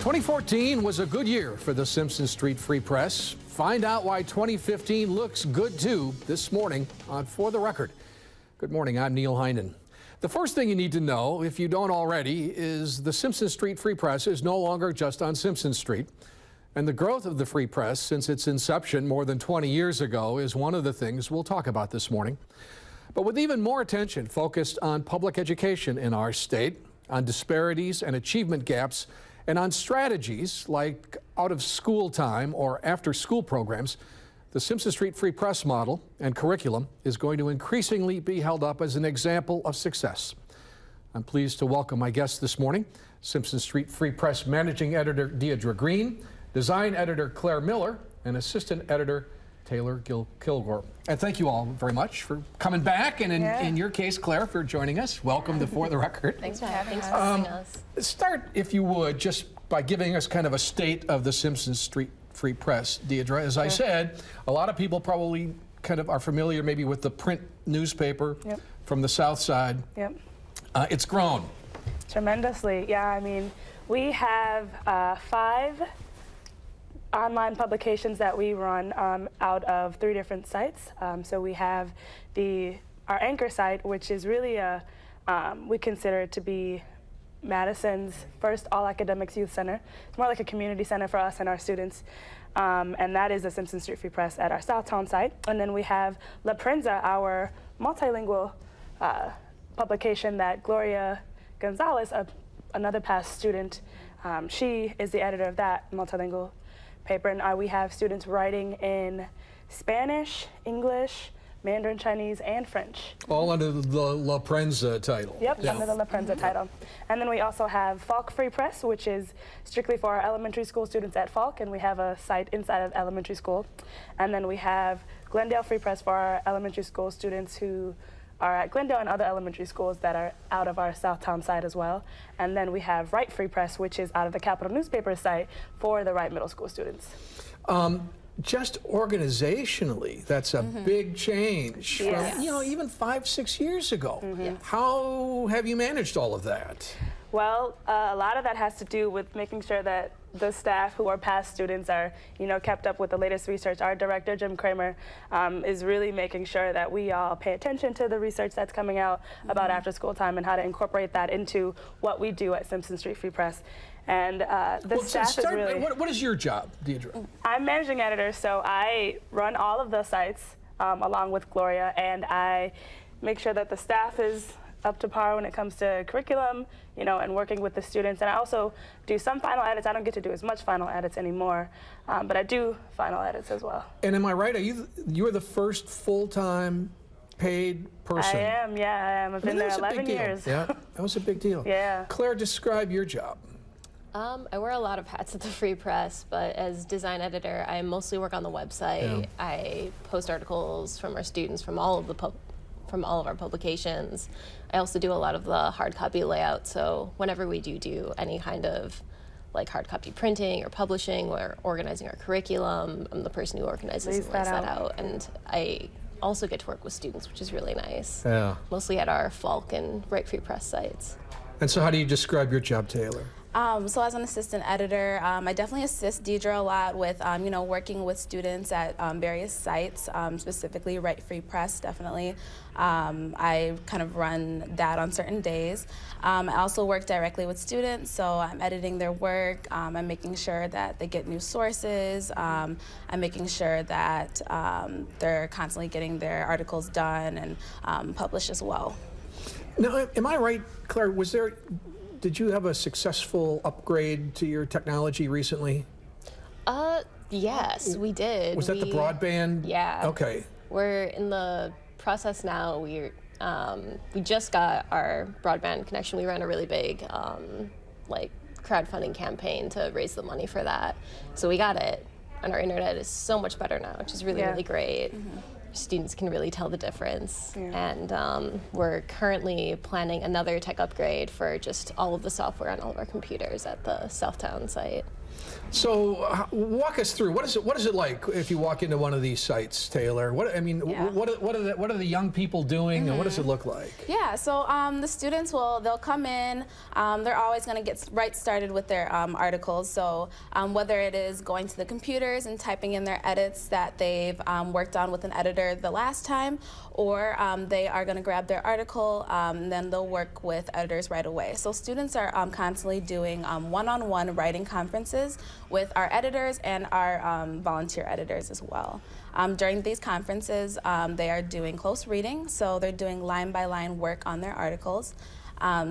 2014 was a good year for the Simpson Street Free Press. Find out why 2015 looks good too this morning on For the Record. Good morning, I'm Neil Heinen. The first thing you need to know, if you don't already, is the Simpson Street Free Press is no longer just on Simpson Street. And the growth of the Free Press since its inception more than 20 years ago is one of the things we'll talk about this morning. But with even more attention focused on public education in our state, on disparities and achievement gaps, and on strategies like out-of-school time or after-school programs, the Simpson Street Free Press model and curriculum is going to increasingly be held up as an example of success. I'm pleased to welcome my guests this morning, Simpson Street Free Press Managing Editor Deidre Green, Design Editor Claire Miller, and Assistant Editor Taylor Kilgore. And thank you all very much for coming back, and in your case, Claire, for joining us. Welcome to For the Record. Thanks for having us. Start, if you would, just by giving us kind of a state of the Simpson Street Free Press, Deidre. As I said, a lot of people probably kind of are familiar maybe with the print newspaper from the South Side. It's grown. Tremendously, yeah. I mean, we have 5 online publications that we run out of 3 different sites. So we have our anchor site, which is really we consider it to be Madison's first all-academics youth center. It's more like a community center for us and our students. And that is the Simpson Street Free Press at our Southtown site. And then we have La Prensa, our multilingual publication that Gloria Gonzalez, another past student, she is the editor of that multilingual paper, and we have students writing in Spanish, English, Mandarin Chinese, and French. All under the La Prensa title. Yep, under the La Prensa title. And then we also have Falk Free Press, which is strictly for our elementary school students at Falk, and we have a site inside of elementary school. And then we have Glendale Free Press for our elementary school students who are at Glendale and other elementary schools that are out of our Southtown site as well. And then we have Wright Free Press, which is out of the Capital Newspaper site for the Wright Middle School students. Just organizationally, that's a big change from, you know, even 5-6 years ago. How have you managed all of that? Well, a lot of that has to do with making sure that the staff who are past students are, kept up with the latest research. Our director, Jim Kramer, is really making sure that we all pay attention to the research that's coming out about after-school time and how to incorporate that into what we do at Simpson Street Free Press. And staff is really... What is your job, Deidre? I'm managing editor, so I run all of the sites along with Gloria, and I make sure that the staff is up to par when it comes to curriculum, and working with the students. And I also do some final edits. I don't get to do as much final edits anymore, but I do final edits as well. And am I right? You are the first full-time paid person? I am, yeah, I am. I've been there 11 years. Yeah, that was a big deal. Yeah. Claire, describe your job. I wear a lot of hats at the Free Press, but as design editor, I mostly work on the website. I post articles from our students from all of our publications. I also do a lot of the hard copy layout, so whenever we do any kind of like hard copy printing or publishing or organizing our curriculum, I'm the person who organizes and lays that out. And I also get to work with students, which is really nice. Yeah. Mostly at our Falk and Wright Free Press sites. And so how do you describe your job, Taylor? So as an assistant editor, I definitely assist Deidre a lot with, working with students at various sites, specifically Wright Free Press, definitely. I kind of run that on certain days. I also work directly with students, so I'm editing their work. I'm making sure that they get new sources. I'm making sure that they're constantly getting their articles done and published as well. Now, am I right, Claire, did you have a successful upgrade to your technology recently? Yes, we did. Was that the broadband? Yeah. Okay. We're in the process now. We just got our broadband connection. We ran a really big crowdfunding campaign to raise the money for that. So we got it, and our internet is so much better now, which is really, really great. Students can really tell the difference. And we're currently planning another tech upgrade for just all of the software on all of our computers at the Southtown site. So walk us through, what is it like if you walk into one of these sites, Taylor? What are the young people doing, and what does it look like? Yeah, so the students they'll come in, they're always going to get right started with their articles. So whether it is going to the computers and typing in their edits that they've worked on with an editor the last time, or they are going to grab their article, then they'll work with editors right away. So students are constantly doing one-on-one writing conferences with our editors and our volunteer editors as well. During these conferences, they are doing close reading, so they're doing line-by-line work on their articles.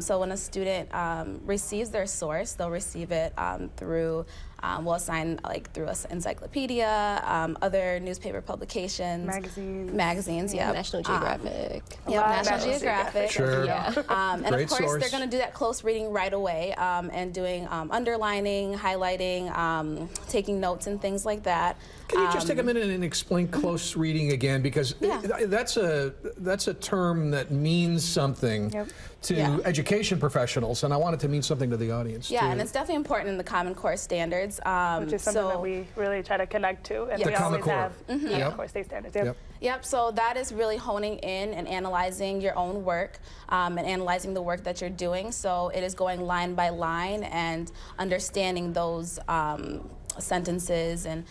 So when a student receives their source, they'll receive it through, we'll assign through an encyclopedia, other newspaper publications. Magazines, yeah. National Geographic. National Geographic. Sure. Yeah. And of Great course, source. they're going to do that close reading right away and doing underlining, highlighting, taking notes and things like that. Can you just take a minute and explain close reading again, because that's a term that means something to education professionals, and I want it to mean something to the audience too. And it's definitely important in the Common Core standards. Which is something that we really try to connect to, and we Common always Core. have Common Core state standards. Yep, so that is really honing in and analyzing your own work and analyzing the work that you're doing. So it is going line by line and understanding those sentences and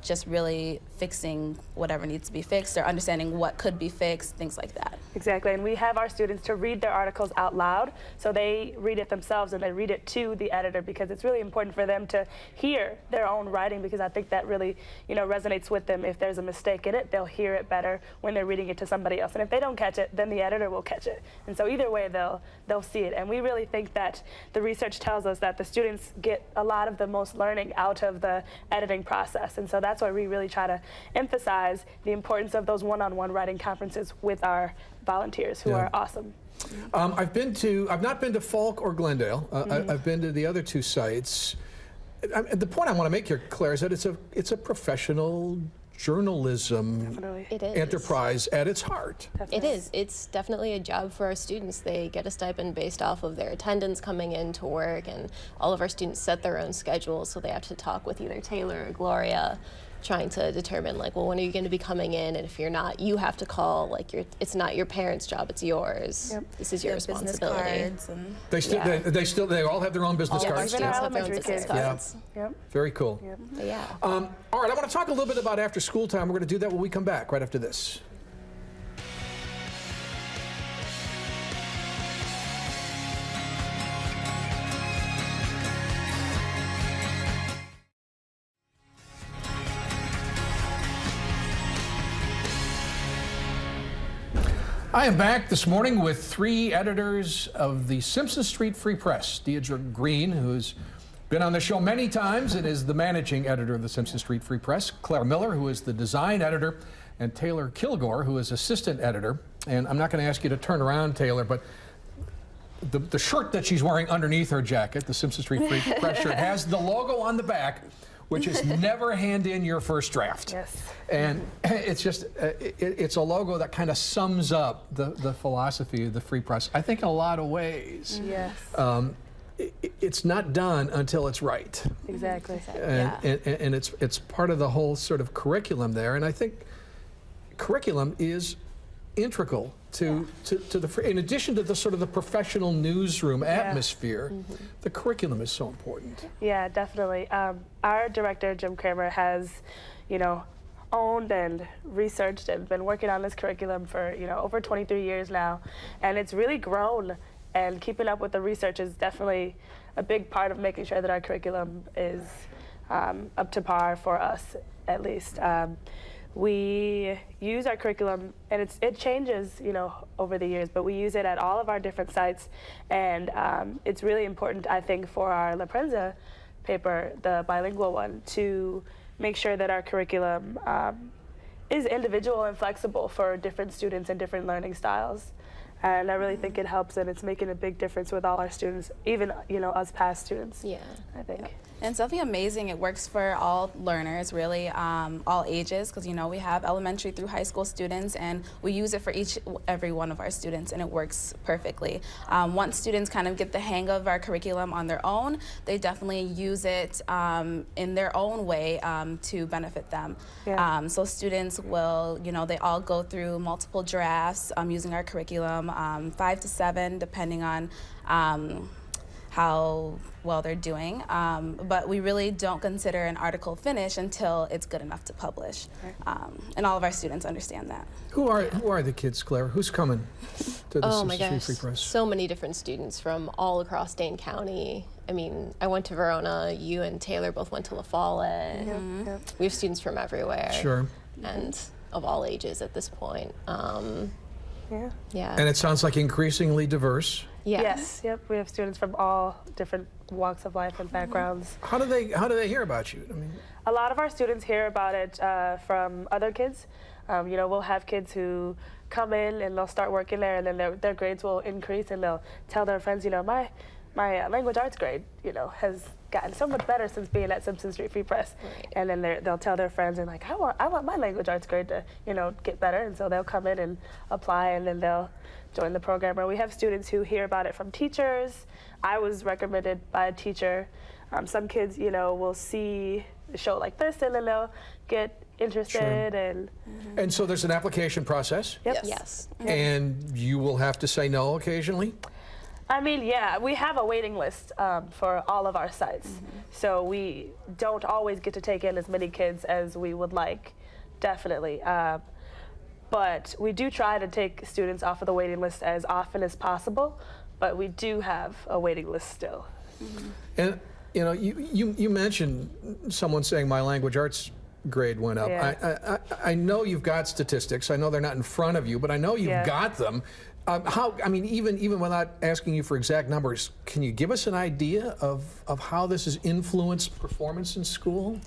just really fixing whatever needs to be fixed, or understanding what could be fixed, things like that. Exactly, and we have our students to read their articles out loud, so they read it themselves and they read it to the editor, because it's really important for them to hear their own writing, because I think that really, resonates with them. If there's a mistake in it, they'll hear it better when they're reading it to somebody else, and if they don't catch it, then the editor will catch it. And so either way, they'll see it. And we really think that the research tells us that the students get a lot of the most learning out of the editing process, and so that's why we really try to emphasize the importance of those one-on-one writing conferences with our volunteers, who are awesome. I've not been to Falk or Glendale. I've been to the other two sites. The point I want to make here, Claire, is that it's a professional journalism enterprise at its heart. It is. It's definitely a job for our students. They get a stipend based off of their attendance coming in to work, and all of our students set their own schedules, so they have to talk with either Taylor or Gloria, trying to determine when are you going to be coming in, and if you're not, you have to call. It's not your parents' job, it's yours. This is your responsibility. Business cards They all have their own business all cards. of our students have their own Elementary business kids. cards. Very cool. All right, I want to talk a little bit about after school time. We're going to do that when we come back right after this. I am back this morning with three editors of the Simpson Street Free Press. Deidre Green, who's been on the show many times and is the managing editor of the Simpson Street Free Press. Claire Miller, who is the design editor, and Taylor Kilgore, who is assistant editor. And I'm not going to ask you to turn around, Taylor, but the shirt that she's wearing underneath her jacket, the Simpson Street Free Press shirt, has the logo on the back, which is never hand in your first draft. And it's just, it's a logo that kind of sums up the philosophy of the Free Press, I think, in a lot of ways. It's not done until it's right. Exactly. And it's part of the whole sort of curriculum there. And I think curriculum is integral to the, in addition to the sort of the professional newsroom atmosphere, the curriculum is so important. Yeah, definitely. Our director, Jim Kramer, has, owned and researched and been working on this curriculum for, over 23 years now. And it's really grown, and keeping up with the research is definitely a big part of making sure that our curriculum is up to par for us, at least. We use our curriculum, and it changes, over the years, but we use it at all of our different sites, and it's really important, I think, for our La Prensa paper, the bilingual one, to make sure that our curriculum is individual and flexible for different students and different learning styles. And I really think it helps, and it's making a big difference with all our students, even, us past students, I think. And it's something amazing. It works for all learners, really, all ages, because we have elementary through high school students, and we use it for every one of our students, and it works perfectly. Once students kind of get the hang of our curriculum on their own, they definitely use it in their own way to benefit them. Yeah. So students will, they all go through multiple drafts using our curriculum, 5 to 7, depending on how well they're doing, but we really don't consider an article finished until it's good enough to publish, and all of our students understand that. Who are the kids, Claire? Who's coming to the Oh my Simpson gosh, Street Free Press? so many different students from all across Dane County. I mean, I went to Verona, you and Taylor both went to La Follette. Yep. We have students from everywhere. Sure. And of all ages at this point. Yeah. Yeah. And it sounds like increasingly diverse. Yeah. Yes. Yep. We have students from all different walks of life and backgrounds. How do they hear about you? I mean, A lot of our students hear about it from other kids. We'll have kids who come in and they'll start working there, and then their grades will increase, and they'll tell their friends, my language arts grade, has gotten so much better since being at Simpson Street Free Press. Right. And then they'll tell their friends, and like, I want my language arts grade to, get better. And so they'll come in and apply, and then they'll join the program. Or we have students who hear about it from teachers. I was recommended by a teacher. Some kids, will see a show like this, and then they'll get interested. and so there's an application process, Yep. Yes. and you will have to say no occasionally. I mean, yeah, we have a waiting list for all of our sites. So we don't always get to take in as many kids as we would like, definitely. But we do try to take students off of the waiting list as often as possible, but we do have a waiting list still. And you mentioned someone saying my language arts grade went up. Yeah. I know you've got statistics. I know they're not in front of you, but I know you've got them. Even without asking you for exact numbers, can you give us an idea of how this has influenced performance in school?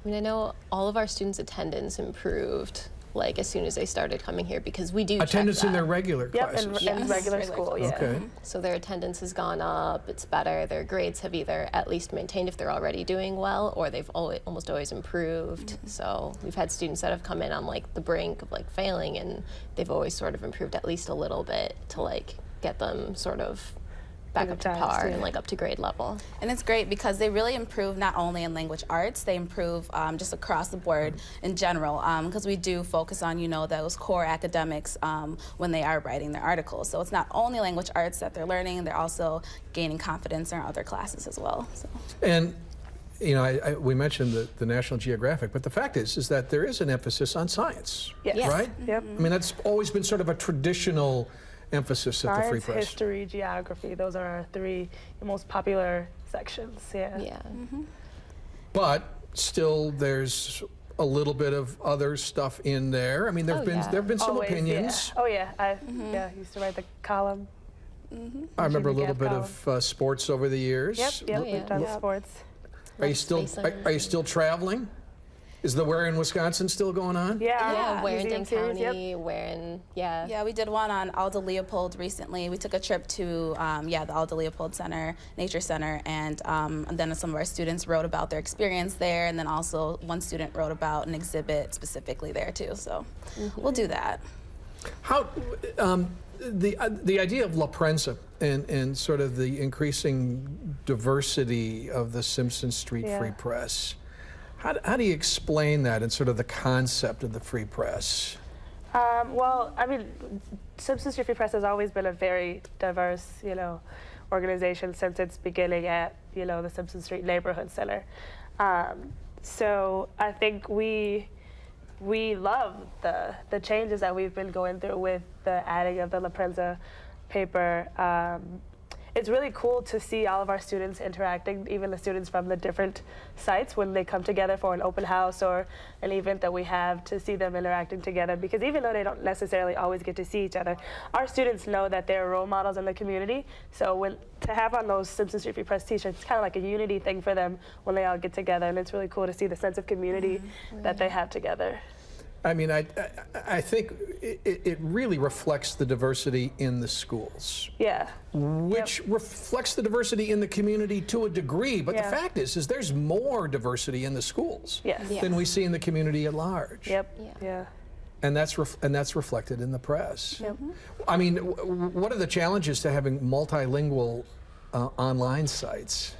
I mean, I know all of our students' attendance improved as soon as they started coming here, because we do Attendance check in that. their regular Yep, classes. in regular Regular school, school. yeah. Okay. So their attendance has gone up, it's better, their grades have either at least maintained if they're already doing well, or they've almost always improved. So we've had students that have come in on the brink of failing, and they've always sort of improved at least a little bit to get them sort of back up to par and up to grade level. And it's great because they really improve not only in language arts, they improve just across the board in general, because we do focus on, those core academics when they are writing their articles. So it's not only language arts that they're learning, they're also gaining confidence in other classes as well. So. And we mentioned the National Geographic, but the fact is that there is an emphasis on science, Yes. right? Yep. I mean, that's always been sort of a traditional emphasis at the Free Science, Press. history, geography, those are our three most popular sections, yeah. Yeah. But still, there's a little bit of other stuff in there. I mean, there have been some Always, opinions. Yeah. Oh yeah, I used to write the column. I remember a Jimmy little bit Gaff of sports over the years. Yep, Oh, we've yeah. done Yeah. sports. Are you still traveling? Is the Where in Wisconsin still going on? Yeah, Where in museum Dane series, yep. County, where in, Yeah, we did one on Alda Leopold recently. We took a trip to, the Alda Leopold Center, Nature Center, and then some of our students wrote about their experience there, and then also one student wrote about an exhibit specifically there too, so we'll do that. How the idea of La Prensa and sort of the increasing diversity of the Simpson Street Free Press, how do you explain that and sort of the concept of the Free Press? Well, I mean, Simpson Street Free Press has always been a very diverse, organization since its beginning at, the Simpson Street Neighborhood Center. So I think we love the changes that we've been going through with the adding of the La Prensa paper. It's really cool to see all of our students interacting, even the students from the different sites when they come together for an open house or an event that we have, to see them interacting together, because even though they don't necessarily always get to see each other, our students know that they're role models in the community. So to have on those Simpson Street Free Press t-shirts, it's kind of like a unity thing for them when they all get together, and it's really cool to see the sense of community that they have together. I mean, I think it really reflects the diversity in the schools. Yeah. Which reflects the diversity in the community to a degree, but the fact is there's more diversity in the schools than we see in the community at large. Yeah. And that's reflected in the press. I mean, what are the challenges to having multilingual online sites?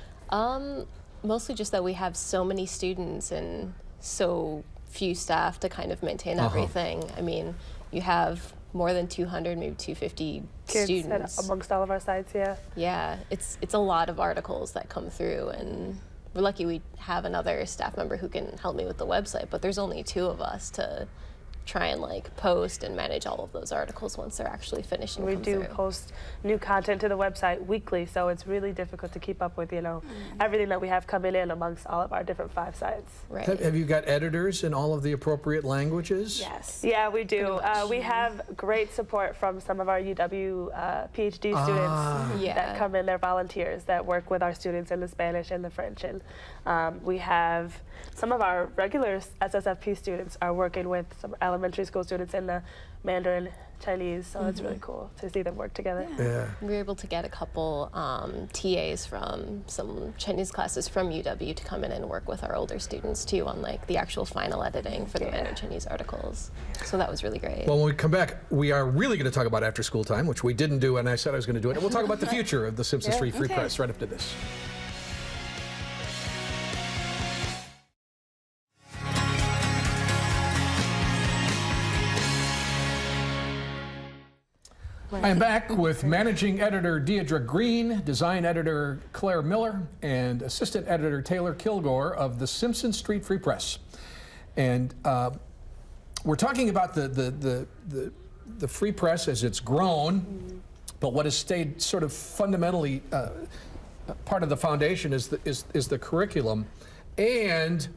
Mostly just that we have so many students and so few staff to kind of maintain everything. I mean, you have more than 200, maybe 250 Kids students amongst all of our sites. Yeah, it's a lot of articles that come through, and we're lucky we have another staff member who can help me with the website, but there's only 2 of us to try and like post and manage all of those articles once they're actually finished and We come do through. post new content to the website weekly, so it's really difficult to keep up with, everything that we have coming in amongst all of our different 5 sites. Right. Have you got editors in all of the appropriate languages? Yes. Yeah, we do. We have great support from some of our UW PhD students that come in. They're volunteers that work with our students in the Spanish and the French. And we have some of our regular SSFP students are working with some elementary school students in the Mandarin Chinese, so it's really cool to see them work together. Yeah. We were able to get a couple TAs from some Chinese classes from UW to come in and work with our older students too on like the actual final editing for the Mandarin Chinese articles. So that was really great. Well, when we come back, we are really going to talk about after school time, which we didn't do, and I said I was going to do it. And we'll talk about the future of the Simpson Street Free Press right after this. I am back with managing editor Deidre Green, design editor Claire Miller, and assistant editor Taylor Kilgore of the Simpson Street Free Press. And we're talking about the Free Press as it's grown, but what has stayed sort of fundamentally part of the foundation is the curriculum, and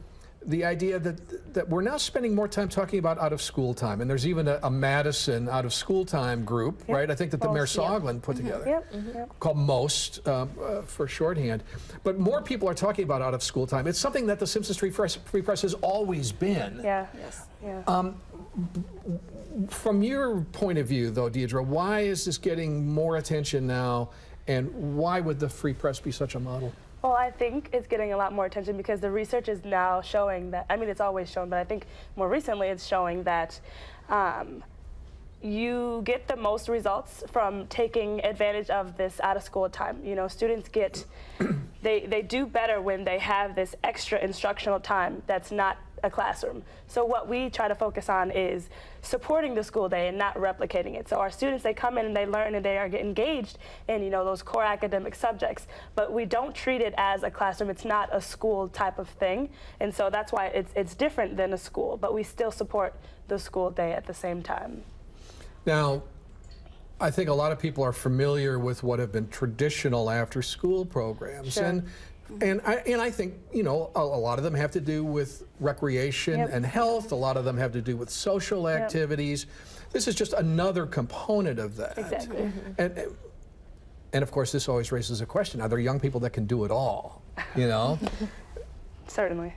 the idea that we're now spending more time talking about out-of-school time, and there's even a Madison out-of-school time group, right? I think that the Mayor Soglin put together, called MOST for shorthand. But more people are talking about out-of-school time. It's something that the Simpson Street Free Press has always been. From your point of view, though, Deidre, why is this getting more attention now, and why would the Free Press be such a model? Well, I think it's getting a lot more attention because the research is now showing that, I mean, it's always shown, but I think more recently it's showing that you get the most results from taking advantage of this out-of-school time. You know, students get, they do better when they have this extra instructional time that's not a classroom. So what we try to focus on is supporting the school day and not replicating it. So our students, they come in and they learn and they are engaged in, those core academic subjects, but we don't treat it as a classroom. It's not a school type of thing. And so that's why it's different than a school, but we still support the school day at the same time. Now, I think a lot of people are familiar with what have been traditional after-school programs, and I think a lot of them have to do with recreation and health. A lot of them have to do with social activities. This is just another component of that. Exactly. And of course, this always raises a question: are there young people that can do it all? Certainly.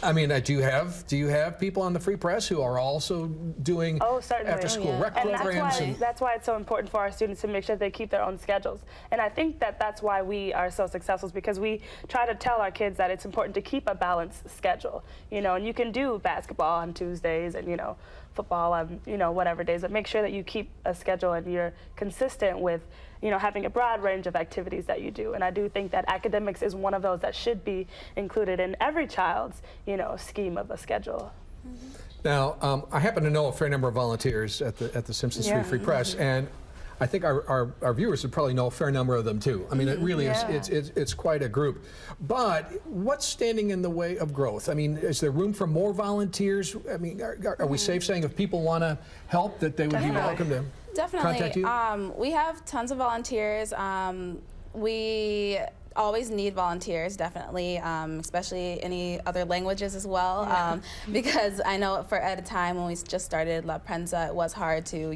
I mean, do you have people on the Free Press who are also doing after-school rec programs? And that's why it's so important for our students to make sure they keep their own schedules. And I think that's why we are so successful, is because we try to tell our kids that it's important to keep a balanced schedule. And you can do basketball on Tuesdays and football on whatever days, but make sure that you keep a schedule and you're consistent with having a broad range of activities that you do. And I do think that academics is one of those that should be included in every child's, scheme of a schedule. Now, I happen to know a fair number of volunteers at the Simpson Street Free Press, and I think our viewers would probably know a fair number of them too. I mean, it really is, it's quite a group. But what's standing in the way of growth? I mean, is there room for more volunteers? I mean, are we safe saying if people want to help that they would be welcome to contact you? We have tons of volunteers. We always need volunteers, definitely, especially any other languages as well, because I know at a time when we just started La Prensa, it was hard to,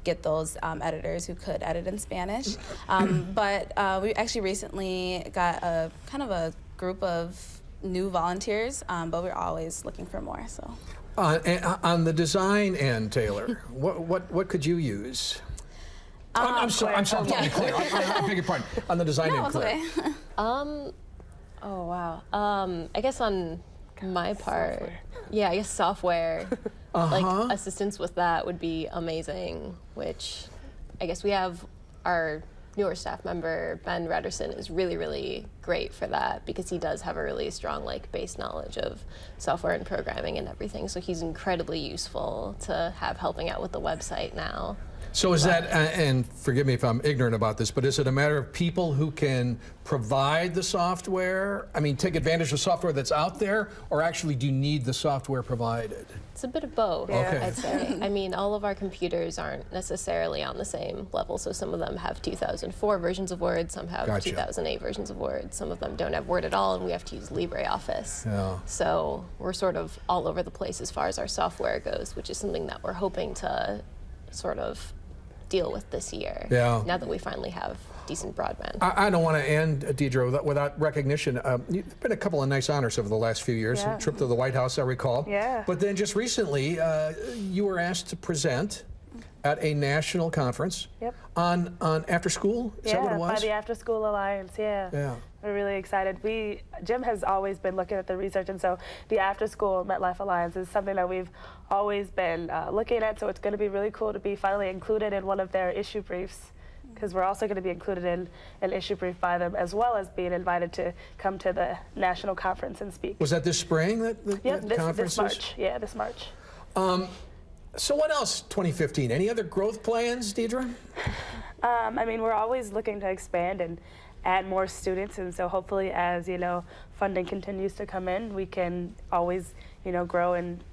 get those editors who could edit in Spanish. But we actually recently got a kind of a group of new volunteers, but we're always looking for more. So. On the design end, Taylor, what could you use? I'm sorry, Claire. I beg your pardon. On the design end, Claire. Okay. Oh wow. I guess on my part, yeah, I guess software, like assistance with that would be amazing. Which, I guess we have our newer staff member Ben Rederson is really great for that because he does have a really strong like base knowledge of software and programming and everything. So he's incredibly useful to have helping out with the website now. So is that, and forgive me if I'm ignorant about this, but is it a matter of people who can provide the software? I mean, take advantage of software that's out there, or actually do you need the software provided? It's a bit of both, Okay. I'd say. I mean, all of our computers aren't necessarily on the same level, so some of them have 2004 versions of Word, some have Gotcha. 2008 versions of Word, some of them don't have Word at all, and we have to use LibreOffice. Yeah. So we're sort of all over the place as far as our software goes, which is something that we're hoping to sort of deal with this year, Yeah. now that we finally have decent broadband. I don't want to end, Deidre, without recognition. You've been a couple of nice honors over the last few years. Yeah. A trip to the White House, I recall. Yeah. But then just recently, you were asked to present at a national conference on after school. Is that what it was? By the After School Alliance, Yeah. We're really excited. Jim has always been looking at the research, and so the After School MetLife Alliance is something that we've always been looking at, so it's going to be really cool to be finally included in one of their issue briefs, because we're also going to be included in an issue brief by them, as well as being invited to come to the national conference and speak. Was that this spring, that conference? This March. Yeah, this March. So what else, 2015? Any other growth plans, Deidre? I mean, we're always looking to expand and add more students, and so hopefully as, funding continues to come in, we can always, grow and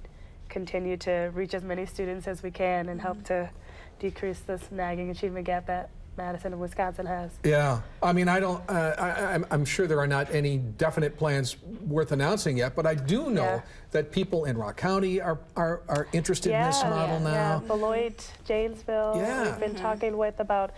continue to reach as many students as we can and help to decrease this nagging achievement gap that Madison and Wisconsin has. Yeah, I mean, I'm sure there are not any definite plans worth announcing yet, but I do know that people in Rock County are interested in this model now. Yeah, Beloit, Janesville, Yeah. we've been talking with about,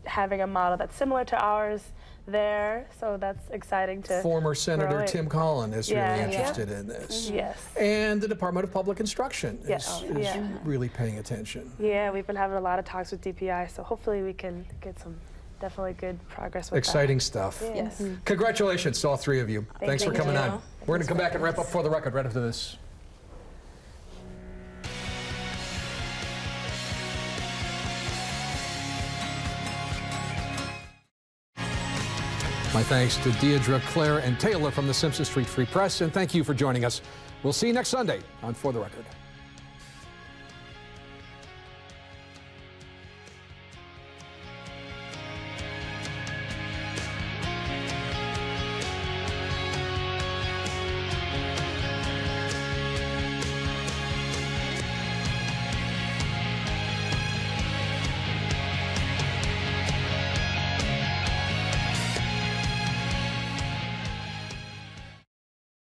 having a model that's similar to ours there, so that's exciting to Former grow Senator it. Tim Collin is really Yeah. interested in this. Yes. And the Department of Public Instruction Yes. is Yeah. really paying attention. Yeah, we've been having a lot of talks with DPI, so hopefully we can get some definitely good progress with Exciting stuff. that. Yes. Congratulations to all three of you. Thanks for you. coming Thank on. you. We're going to come back and wrap up For the Record right after this. My thanks to Deidre, Claire, and Taylor from the Simpson Street Free Press, and thank you for joining us. We'll see you next Sunday on For the Record.